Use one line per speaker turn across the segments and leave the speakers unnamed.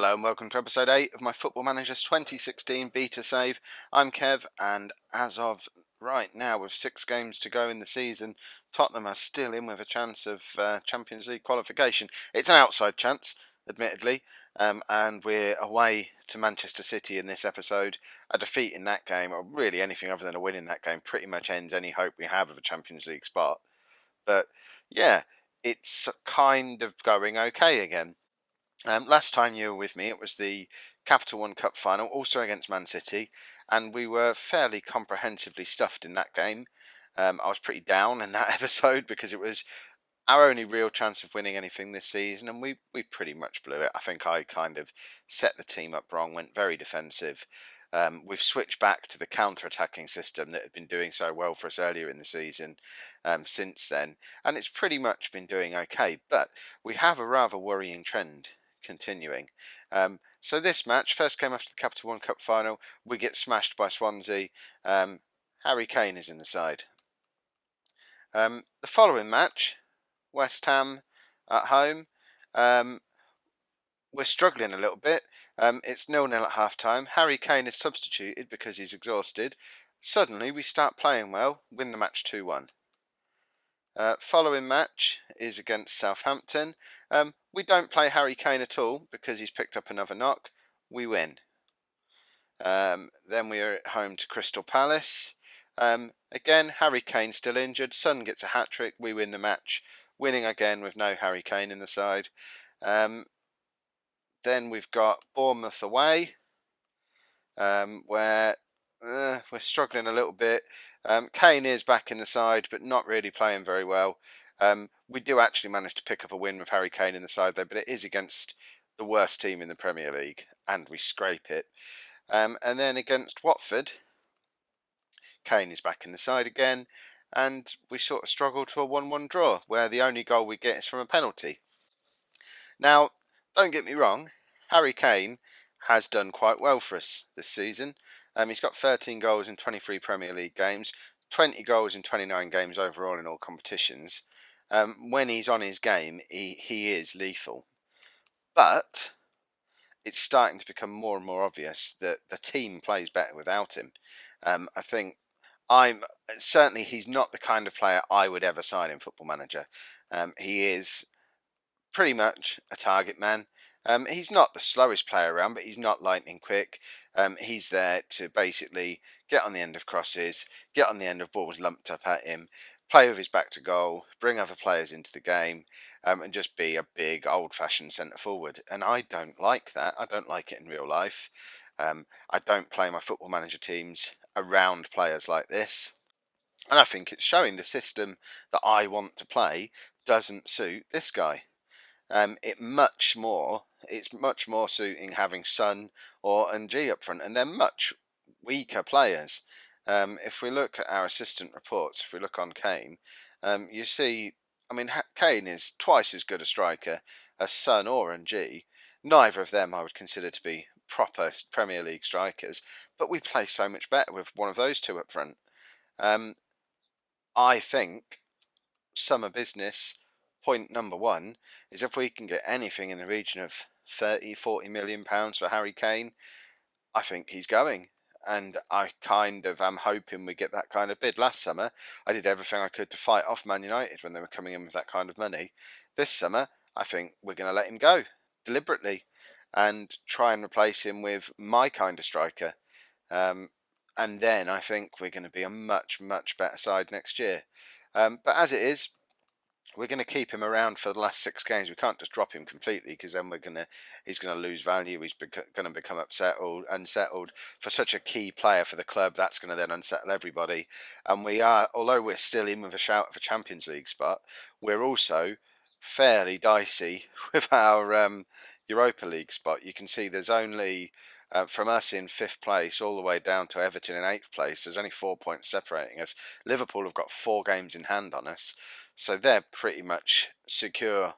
Hello and welcome to episode 8 of my Football Manager's 2016 beta save. I'm Kev, and as of right now, with 6 games to go in the season, Tottenham are still in with a chance of Champions League qualification. It's an outside chance, admittedly, and we're away to Manchester City in this episode. A defeat in that game, or really anything other than a win in that game, pretty much ends any hope we have of a Champions League spot. But yeah, it's kind of going okay again. Last time you were with me, it was the Capital One Cup final, also against Man City, and we were fairly comprehensively stuffed in that game. I was pretty down in that episode because it was our only real chance of winning anything this season, and we pretty much blew it. I think I kind of set the team up wrong, went very defensive. We've switched back to the counter-attacking system that had been doing so well for us earlier in the season since then, and it's pretty much been doing okay, but we have a rather worrying trend continuing. So this match, first came after the Capital One Cup final, we get smashed by Swansea. Harry Kane is in the side. The following match, West Ham at home, we're struggling a little bit. It's 0-0 at half-time. Harry Kane is substituted because he's exhausted. Suddenly we start playing well, win the match 2-1. Following match is against Southampton. We don't play Harry Kane at all because he's picked up another knock. We win. Then we are at home to Crystal Palace. Again, Harry Kane still injured. Son gets a hat-trick. We win the match, winning again with no Harry Kane in the side. Then we've got Bournemouth away, where we're struggling a little bit. Kane is back in the side, but not really playing very well. We do actually manage to pick up a win with Harry Kane in the side, though, but it is against the worst team in the Premier League, and we scrape it. And then against Watford, Kane is back in the side again, and we sort of struggle to a 1-1 draw, where the only goal we get is from a penalty. Now, don't get me wrong, Harry Kane has done quite well for us this season. He's got 13 goals in 23 Premier League games, 20 goals in 29 games overall in all competitions. When he's on his game, he is lethal. But it's starting to become more and more obvious that the team plays better without him. I think certainly he's not the kind of player I would ever sign in Football Manager. He is pretty much a target man. He's not the slowest player around, but he's not lightning quick. He's there to basically get on the end of crosses, get on the end of balls lumped up at him, play with his back to goal, bring other players into the game, and just be a big old-fashioned centre forward. And I don't like that. I don't like it in real life. I don't play my Football Manager teams around players like this. And I think it's showing the system that I want to play doesn't suit this guy. It's much more suiting having Son or Ng up front, and they're much weaker players. If we look at our assistant reports, if we look on Kane, you see, Kane is twice as good a striker as Son or Ng. Neither of them I would consider to be proper Premier League strikers, but we play so much better with one of those two up front. I think summer business, point number one, is if we can get anything in the region of 30-40 million pounds for Harry Kane, I think he's going. And I kind of am hoping we get that kind of bid. Last summer, I did everything I could to fight off Man United when they were coming in with that kind of money. This summer, I think we're going to let him go deliberately and try and replace him with my kind of striker. And then I think we're going to be a much, much better side next year. But as it is, we're going to keep him around for the last 6 games. We can't just drop him completely because then he's going to lose value. He's going to become unsettled for such a key player for the club. That's going to then unsettle everybody. And although we're still in with a shout of a Champions League spot, we're also fairly dicey with our Europa League spot. You can see there's only from us in 5th place all the way down to Everton in 8th place. There's only 4 points separating us. Liverpool have got 4 games in hand on us. So they're pretty much secure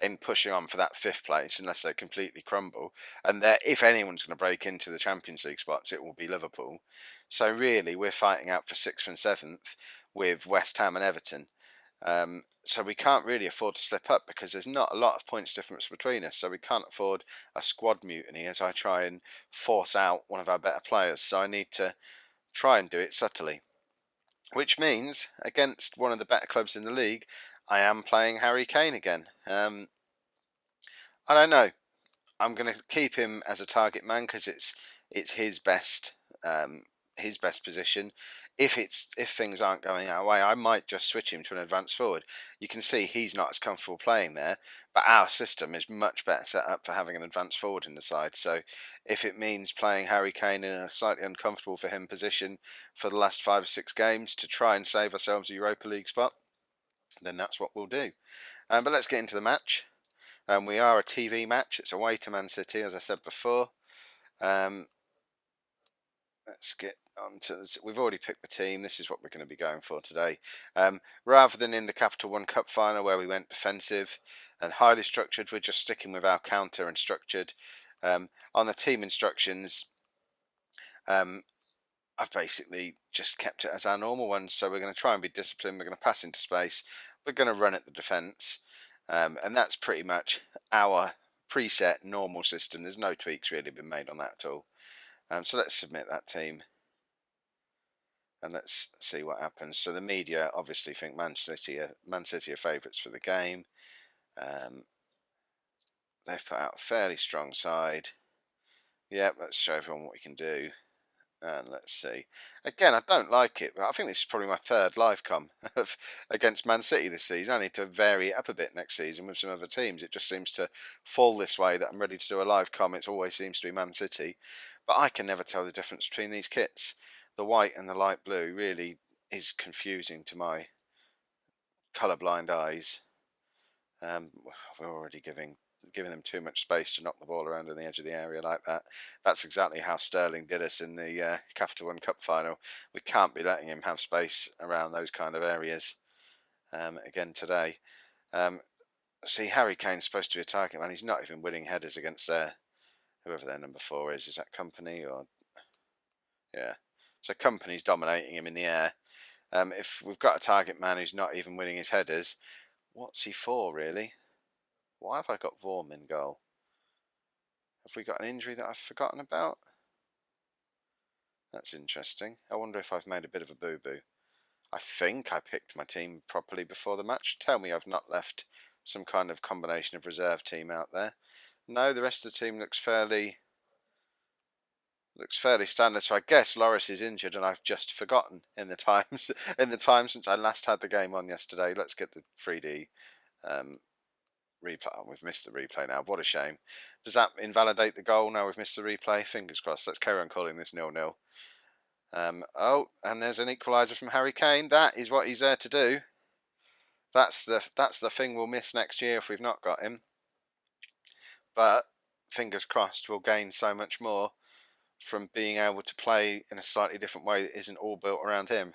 in pushing on for that 5th place unless they completely crumble. And if anyone's going to break into the Champions League spots, it will be Liverpool. So really, we're fighting out for 6th and 7th with West Ham and Everton. So we can't really afford to slip up because there's not a lot of points difference between us. So we can't afford a squad mutiny as I try and force out one of our better players. So I need to try and do it subtly, which means against one of the better clubs in the league, I am playing Harry Kane again. I don't know. I'm going to keep him as a target man because it's his best position. If things aren't going our way, I might just switch him to an advanced forward. You can see he's not as comfortable playing there, but our system is much better set up for having an advanced forward in the side. So if it means playing Harry Kane in a slightly uncomfortable for him position for the last 5 or 6 games to try and save ourselves a Europa League spot, then that's what we'll do. But let's get into the match. We are a TV match. It's away to Man City, as I said before. Let's get on to this. We've already picked the team. This is what we're going to be going for today. Rather than in the Capital One Cup final where we went defensive and highly structured, we're just sticking with our counter and structured. On the team instructions, I've basically just kept it as our normal ones. So we're going to try and be disciplined. We're going to pass into space. We're going to run at the defence. And that's pretty much our preset normal system. There's no tweaks really been made on that at all. So let's submit that team. And let's see what happens. So the media obviously think Man City are favourites for the game. They've put out a fairly strong side. Yep, let's show everyone what we can do. And let's see. Again, I don't like it, but I think this is probably my third live com against Man City this season. I need to vary it up a bit next season with some other teams. It just seems to fall this way that I'm ready to do a live com. It always seems to be Man City. But I can never tell the difference between these kits. The white and the light blue really is confusing to my colourblind eyes. We're already giving them too much space to knock the ball around on the edge of the area like that. That's exactly how Sterling did us in the Capital One Cup final. We can't be letting him have space around those kind of areas again today. See, Harry Kane's supposed to be a target man. He's not even winning headers against whoever their number 4 is. Is that Company or... Yeah. So Company's dominating him in the air. If we've got a target man who's not even winning his headers, what's he for, really? Why have I got Vorm in goal? Have we got an injury that I've forgotten about? That's interesting. I wonder if I've made a bit of a boo-boo. I think I picked my team properly before the match. Tell me I've not left some kind of combination of reserve team out there. No, the rest of the team looks fairly standard. So I guess Loris is injured, and I've just forgotten in the time since I last had the game on yesterday. Let's get the 3D replay. Oh, we've missed the replay now. What a shame. Does that invalidate the goal now we've missed the replay? Fingers crossed. Let's carry on calling this 0-0. Oh, and there's an equaliser from Harry Kane. That is what he's there to do. That's the thing we'll miss next year if we've not got him. But fingers crossed, we'll gain so much more from being able to play in a slightly different way that isn't all built around him.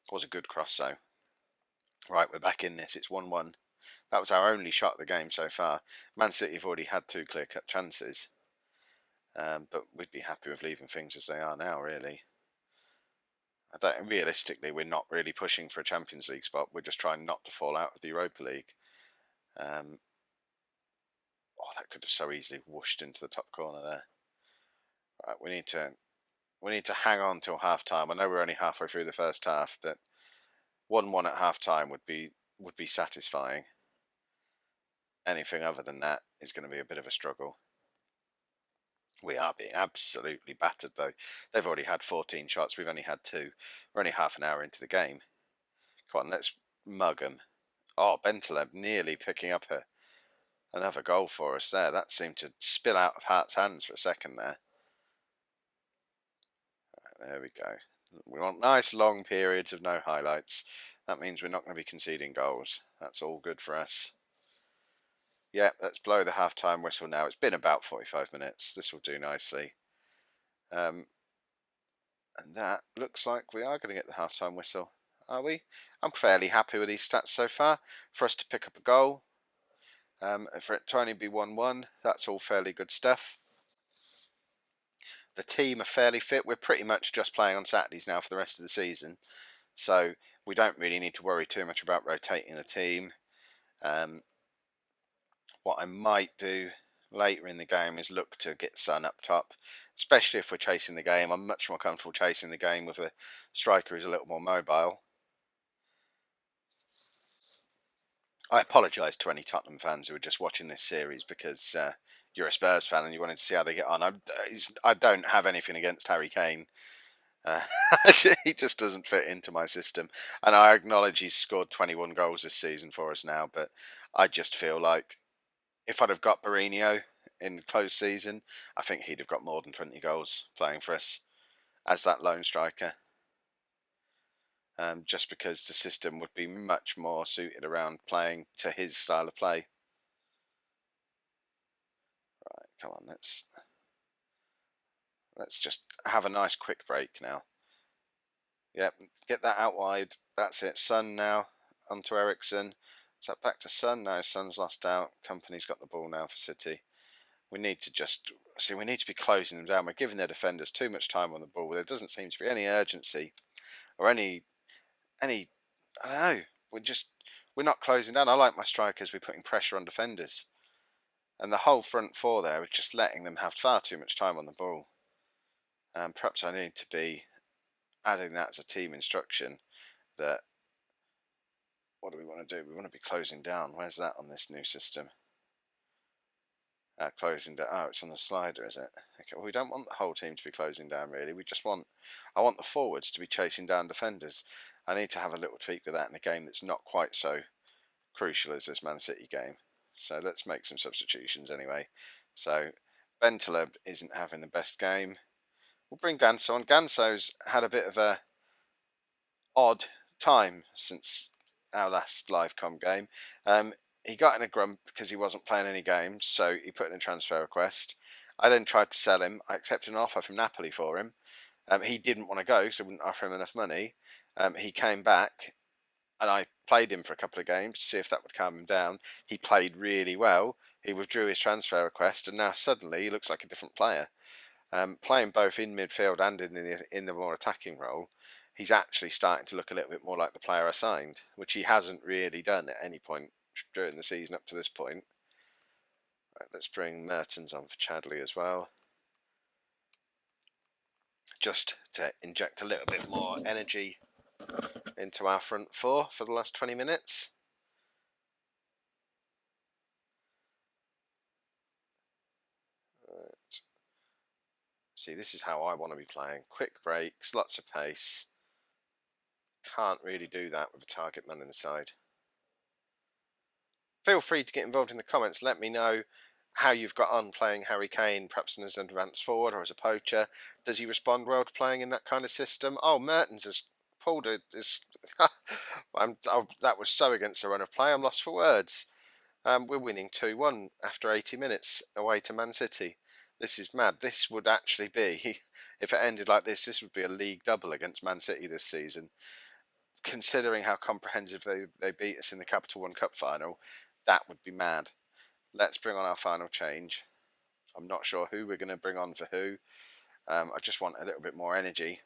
It was a good cross, though. Right, we're back in this. It's 1-1. That was our only shot of the game so far. Man City have already had 2 clear-cut chances. But we'd be happy with leaving things as they are now, really. Realistically, we're not really pushing for a Champions League spot. We're just trying not to fall out of the Europa League. That could have so easily whooshed into the top corner there. Right, we need to hang on till half time. I know we're only halfway through the first half, but 1-1 at half time would be satisfying. Anything other than that is going to be a bit of a struggle. We are being absolutely battered, though. They've already had 14 shots. We've only had 2. We're only half an hour into the game. Come on, let's mug them. Oh, Bentaleb nearly picking up another goal for us there. That seemed to spill out of Hart's hands for a second there. Right, there we go. We want nice long periods of no highlights. That means we're not going to be conceding goals. That's all good for us. Yeah, let's blow the half-time whistle now. It's been about 45 minutes. This will do nicely. And that looks like we are going to get the half-time whistle. Are we? I'm fairly happy with these stats so far. For us to pick up a goal, for it to only be 1-1, that's all fairly good stuff. The team are fairly fit. We're pretty much just playing on Saturdays now for the rest of the season. So we don't really need to worry too much about rotating the team. What I might do later in the game is look to get Son up top, especially if we're chasing the game. I'm much more comfortable chasing the game with a striker who's a little more mobile. I apologise to any Tottenham fans who are just watching this series because you're a Spurs fan and you wanted to see how they get on. I don't have anything against Harry Kane. Uh, he just doesn't fit into my system. And I acknowledge he's scored 21 goals this season for us now, but I just feel like if I'd have got Mourinho in close season, I think he'd have got more than 20 goals playing for us as that lone striker. Just because the system would be much more suited around playing to his style of play. Right, come on, let's just have a nice quick break now. Yep, get that out wide. That's it. Son now onto Ericsson. Is that back to Son? No, Son's lost out. Company's got the ball now for City. We need to just see. We need to be closing them down. We're giving their defenders too much time on the ball. There doesn't seem to be any urgency or any. I don't know. We're not closing down. I like my strikers. We're putting pressure on defenders, and the whole front four there is just letting them have far too much time on the ball. Perhaps I need to be adding that as a team instruction. That what do we want to do? We want to be closing down. Where's that on this new system? Closing down. Oh, it's on the slider, is it? Okay. Well, we don't want the whole team to be closing down, really. I want the forwards to be chasing down defenders. I need to have a little tweak with that in a game that's not quite so crucial as this Man City game. So let's make some substitutions anyway. So Bentaleb isn't having the best game. We'll bring Ganso on. Ganso's had a bit of a odd time since our last live com game. He got in a grump because he wasn't playing any games, so he put in a transfer request. I then tried to sell him. I accepted an offer from Napoli for him. He didn't want to go, so I wouldn't offer him enough money. He came back, and I played him for a couple of games to see if that would calm him down. He played really well. He withdrew his transfer request, and now suddenly he looks like a different player. Playing both in midfield and in the more attacking role, he's actually starting to look a little bit more like the player I signed, which he hasn't really done at any point during the season up to this point. Right, let's bring Mertens on for Chadley as well, just to inject a little bit more energy into our front four for the last 20 minutes. Right. See, this is how I want to be playing. Quick breaks, lots of pace. Can't really do that with a target man inside. Feel free to get involved in the comments. Let me know how you've got on playing Harry Kane, perhaps as an advanced forward or as a poacher. Does he respond well to playing in that kind of system? Oh, Mertens has pulled it. That was so against the run of play. I'm lost for words. We're winning 2-1 after 80 minutes away to Man City. This is mad. This would actually be, if it ended like this would be a league double against Man City this season. Considering how comprehensive they beat us in the Capital One Cup final, that would be mad. Let's bring on our final change. I'm not sure who we're going to bring on for who. I just want a little bit more energy.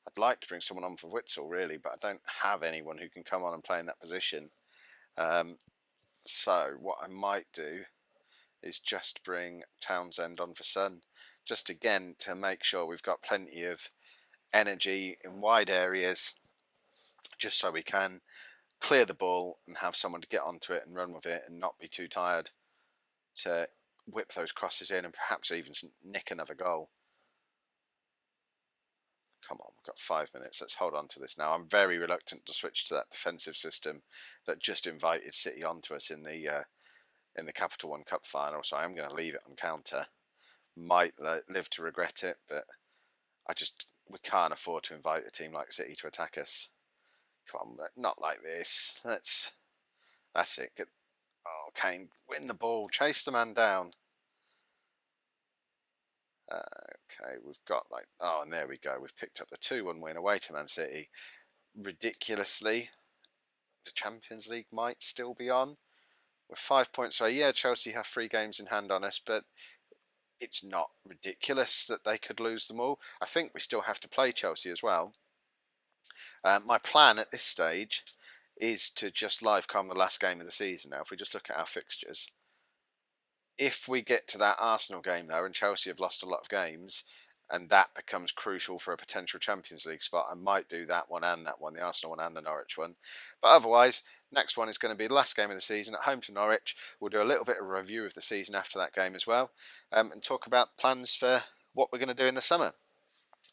I'd like to bring someone on for Witsel, really, but I don't have anyone who can come on and play in that position. So what I might do is just bring Townsend on for Son, just again to make sure we've got plenty of energy in wide areas, just so we can clear the ball and have someone to get onto it and run with it and not be too tired to whip those crosses in and perhaps even nick another goal. Come on, we've got 5 minutes. Let's hold on to this now. I'm very reluctant to switch to that defensive system that just invited City onto us in the Capital One Cup final, so I am going to leave it on counter. Might live to regret it, but we can't afford to invite a team like City to attack us. Come on, not like this. That's it. Kane, win the ball, chase the man down. Okay, we've got and there we go. We've picked up the 2-1 win away to Man City. Ridiculously, the Champions League might still be on. We're 5 points away. Yeah, Chelsea have 3 games in hand on us, but it's not ridiculous that they could lose them all. I think we still have to play Chelsea as well. My plan at this stage is to just live calm the last game of the season. Now, if we just look at our fixtures, if we get to that Arsenal game though, and Chelsea have lost a lot of games, and that becomes crucial for a potential Champions League spot, I might do that one and that one, the Arsenal one and the Norwich one. But otherwise, next one is going to be the last game of the season at home to Norwich. We'll do a little bit of a review of the season after that game as well, and talk about plans for what we're going to do in the summer.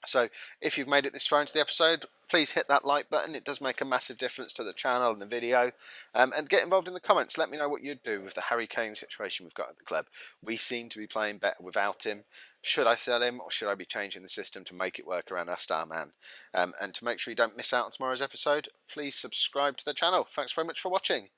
So if you've made it this far into the episode, please hit that like button. It does make a massive difference to the channel and the video. And get involved in the comments. Let me know what you'd do with the Harry Kane situation we've got at the club. We seem to be playing better without him. Should I sell him, or should I be changing the system to make it work around our star man? And to make sure you don't miss out on tomorrow's episode, please subscribe to the channel. Thanks very much for watching.